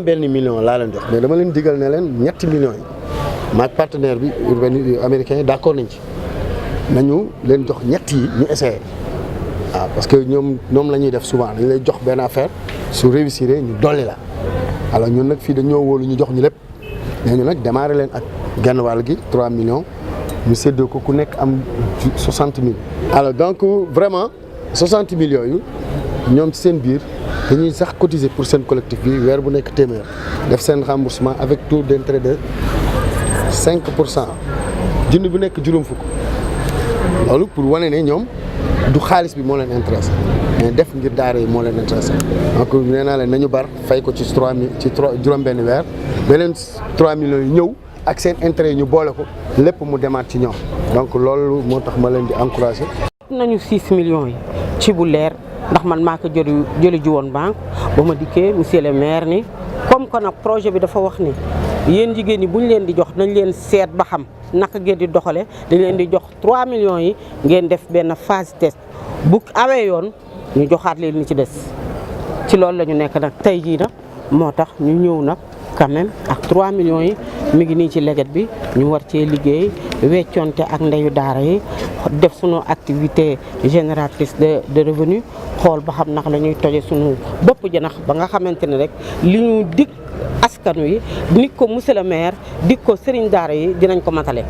benn million laa leen jox mais dama leen digal ne leen ñetti millions yi maag partenaire bi urbain américain yi d'accord nañ ci nañu leen jox ñett yi ñu essayé waaw parce que ñoom la ñuy def souvent dañ lay jox benn affaire su réussir ñu dolli la alors ñun nag fii dañoo wóolu ñu jox ñu lépp mais ñu nag démarré leen ak genn wàll gi 3 millions ñu séddoo ko ku nekk am 60 000. alors donc vraiment 60 millions yu ñoom ci seen biir dañuy sax cotiser pour seen collectif bi weer bu nekk téeméer def seen remboursement avec taux d'intérêt de 5%. junni bu nekk juróom fukk loolu pour wane ne ñoom du xaalis bi moo leen intéressé mais def ngir daara yi moo leen intéressé donc nee naa leen nañu bar fay ko ci 3 juróom-benn weer beneen 3 millions yi ñëw ak seen intérêt yi ñu boole ko lépp mu demaat ci ñoom donc loolu moo tax ma leen di encouragé. nañu 6 millions yi ci bu leer ndax man maa ko jëli ji woon banque ba ma dikkee monsieur le maire ni comme que nag projet bi dafa wax ni yéen jigéen ñi bu ñu leen di jox nañ leen seet ba xam naka ngeen di doxale dañ leen di jox 3 millions yi ngeen def benn phase test bu awee yoon ñu joxaat leen ni ci des ci loolu la ñu nekk nag tey jii nag moo tax ñu ñëw nag quand même ak 3 millions yi mi ngi nii ci leget bi ñu war cee liggéey weccoonte ak ndeyu daara yi def sunu activité génératrice de revenu xool ba xam naka la ñuy toje sunu bopp janax ba nga xamante ne rek li ñu dig askan wi dig ko monsieur le maire dig ko sëriñ daara yi dinañ ko matale.